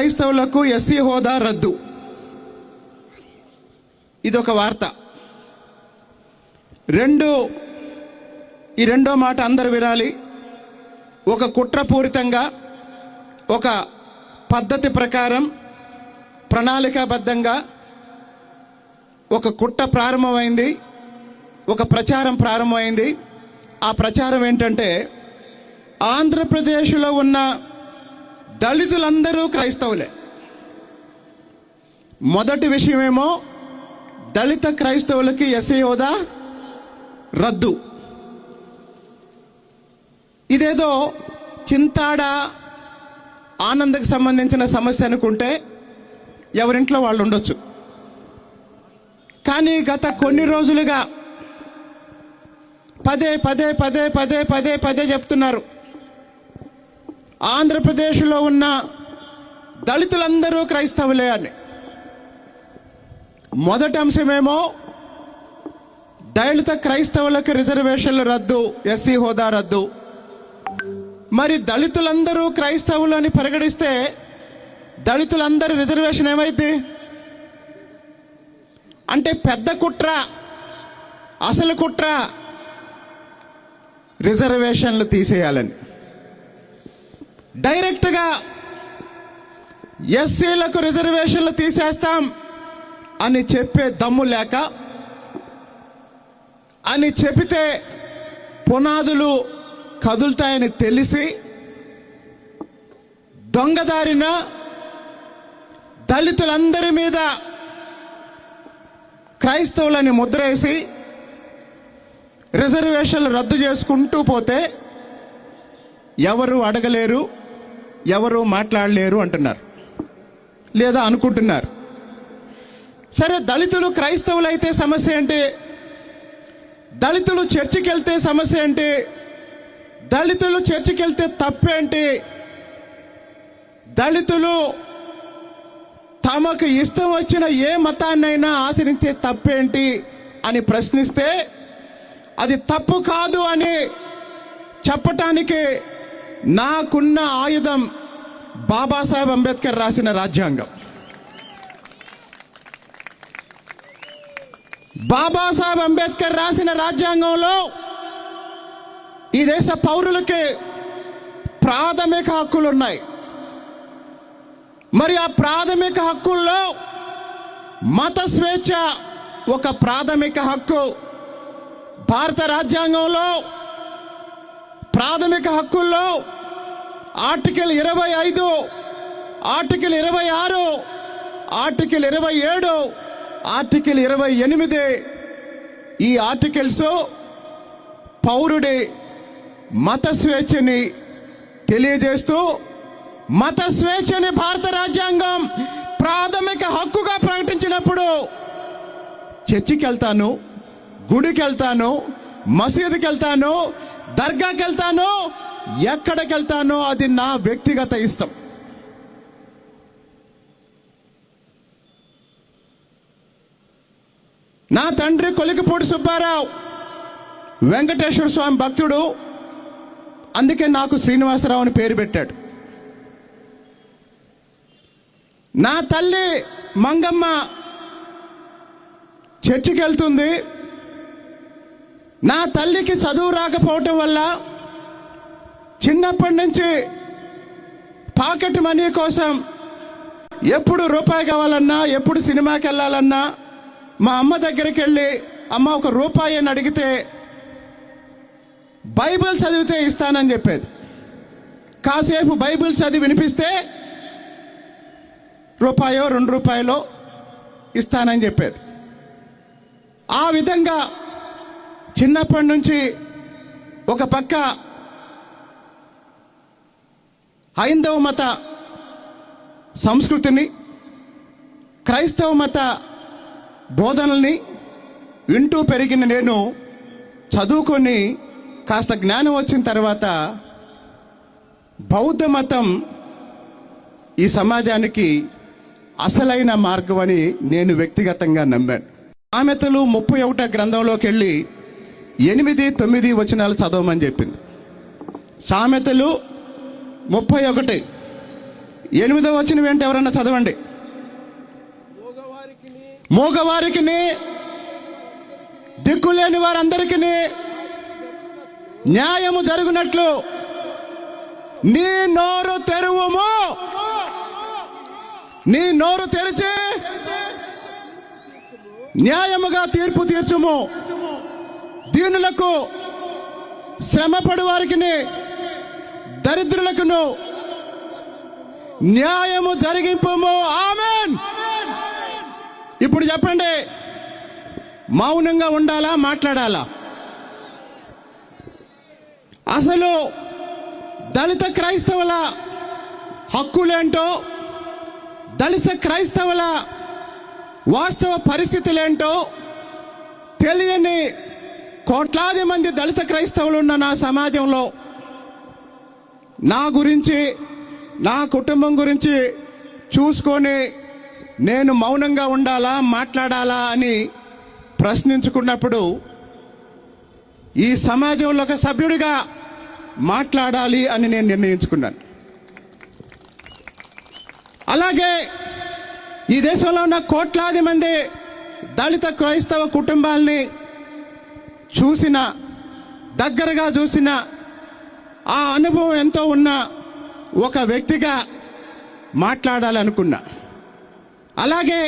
క్రైస్తవులకు ఎస్సీ హోదా రద్దు. ఇదొక వార్త. ఈ రెండో మాట అందరు వినాలి. ఒక కుట్రపూరితంగా, ఒక పద్ధతి ప్రకారం, ప్రణాళికాబద్ధంగా ఒక కుట్ర ప్రారంభమైంది, ఒక ప్రచారం ప్రారంభమైంది. ఆ ప్రచారం ఏంటంటే, ఆంధ్రప్రదేశ్లో ఉన్న దళితులందరూ క్రైస్తవులే. మొదటి విషయమేమో దళిత క్రైస్తవులకి ఎస్సీ హోదా రద్దు. ఇదేదో చింతాడ ఆనందకు సంబంధించిన సమస్య అనుకుంటే ఎవరింట్లో వాళ్ళు ఉండొచ్చు. కానీ గత కొన్ని రోజులుగా పదే పదే పదే పదే పదే పదే చెప్తున్నారు, ఆంధ్రప్రదేశ్లో ఉన్న దళితులందరూ క్రైస్తవులే అని. మొదటి అంశమేమో దళిత క్రైస్తవులకు రిజర్వేషన్లు రద్దు, ఎస్సీ హోదా రద్దు. మరి దళితులందరూ క్రైస్తవులు అని పరిగణిస్తే దళితులందరూ రిజర్వేషన్ ఏమైంది అంటే, పెద్ద కుట్ర, అసలు కుట్ర రిజర్వేషన్లు తీసేయాలని. డైరెక్ట్గా ఎస్సీలకు రిజర్వేషన్లు తీసేస్తాం అని చెప్పే దమ్ము లేక, అని చెబితే పునాదులు కదులుతాయని తెలిసి దొంగదారిన దళితులందరి మీద క్రైస్తవులని ముద్రేసి రిజర్వేషన్లు రద్దు చేసుకుంటూ పోతే ఎవరు అడగలేరు, ఎవరు మాట్లాడలేరు అంటున్నారు, లేదా అనుకుంటున్నారు. సరే, దళితులు క్రైస్తవులు అయితే సమస్య ఏంటి? దళితులు చర్చికి వెళ్తే సమస్య ఏంటి? దళితులు చర్చికి వెళ్తే తప్పేంటి? దళితులు తమకు ఇష్టం వచ్చిన ఏ మతాన్నైనా ఆచరిస్తే తప్పేంటి అని ప్రశ్నిస్తే అది తప్పు కాదు అని చెప్పటానికి నాకున్న ఆయుధం బాబాసాహెబ్ అంబేద్కర్ రాసిన రాజ్యాంగం. బాబాసాహెబ్ అంబేద్కర్ రాసిన రాజ్యాంగంలో ఈ దేశ పౌరులకి ప్రాథమిక హక్కులు ఉన్నాయి. మరి ఆ ప్రాథమిక హక్కుల్లో మత స్వేచ్ఛ ఒక ప్రాథమిక హక్కు. భారత రాజ్యాంగంలో ప్రాథమిక హక్కుల్లో ఆర్టికల్ 25, ఆర్టికల్ 26, ఆర్టికల్ 27, ఆర్టికల్ 28 ఈ ఆర్టికల్స్ పౌరుడి మత స్వేచ్ఛని తెలియజేస్తూ, మత స్వేచ్ఛని భారత రాజ్యాంగం ప్రాథమిక హక్కుగా ప్రకటించినప్పుడు చర్చికి వెళ్తాను, గుడికి వెళ్తాను, మసీదుకి వెళ్తాను, దర్గాకి వెళ్తాను, ఎక్కడికి వెళ్తానో అది నా వ్యక్తిగత ఇష్టం. నా తండ్రి కొలికిపూడి సుబ్బారావు వెంకటేశ్వర స్వామి భక్తుడు, అందుకే నాకు శ్రీనివాసరావు అని పేరు పెట్టాడు. నా తల్లి మంగమ్మ చర్చికి వెళ్తుంది. నా తల్లికి చదువు రాకపోవటం వల్ల చిన్నప్పటి నుంచి పాకెట్ మనీ కోసం ఎప్పుడు రూపాయి కావాలన్నా, ఎప్పుడు సినిమాకి వెళ్ళాలన్నా మా అమ్మ దగ్గరికి వెళ్ళి, అమ్మ ఒక రూపాయి అని అడిగితే బైబిల్ చదివితే ఇస్తానని చెప్పేది. కాసేపు బైబిల్ చదివి వినిపిస్తే రూపాయో 2 రూపాయలో ఇస్తానని చెప్పేది. ఆ విధంగా చిన్నప్పటి నుంచి ఒక పక్క హైందవ మత సంస్కృతిని, క్రైస్తవ మత బోధనల్ని వింటూ పెరిగిన నేను చదువుకొని కాస్త జ్ఞానం వచ్చిన తర్వాత బౌద్ధ మతం ఈ సమాజానికి అసలైన మార్గం అని నేను వ్యక్తిగతంగా నమ్మాను. సామెతలు 31 గ్రంథంలోకి వెళ్ళి 8, 9 వచనాలు చదవమని చెప్పింది. సామెతలు 31, 8వ వచనం ఏంటి? ఎవరన్నా చదవండి. మూగవారికి, దిక్కులేని వారందరికీ న్యాయము జరుగునట్లు నీ నోరు తెరువుము. నీ నోరు తెరిచి న్యాయముగా తీర్పు తీర్చుము. దీనులకు, శ్రమపడు వారికి, దరిద్రులకును న్యాయము జరిగింపుము. ఆమేన్. ఇప్పుడు చెప్పండి, మౌనంగా ఉండాలా, మాట్లాడాలా? అసలు దళిత క్రైస్తవుల హక్కులేంటో, దళిత క్రైస్తవుల వాస్తవ పరిస్థితులేంటో తెలియని కోట్లాది మంది దళిత క్రైస్తవులు ఉన్న నా సమాజంలో నా గురించి, నా కుటుంబం గురించి చూసుకొని నేను మౌనంగా ఉండాలా, మాట్లాడాలా అని ప్రశ్నించుకున్నప్పుడు ఈ సమాజంలో ఒక సభ్యుడిగా మాట్లాడాలి అని నేను నిర్ణయించుకున్నాను. అలాగే ఈ దేశంలో ఉన్న కోట్లాది మంది దళిత క్రైస్తవ కుటుంబాలని చూసిన, దగ్గరగా చూసిన, ఆ అనుభవం ఎంతో ఉన్న ఒక వ్యక్తిగా మాట్లాడాలనుకున్నా. అలాగే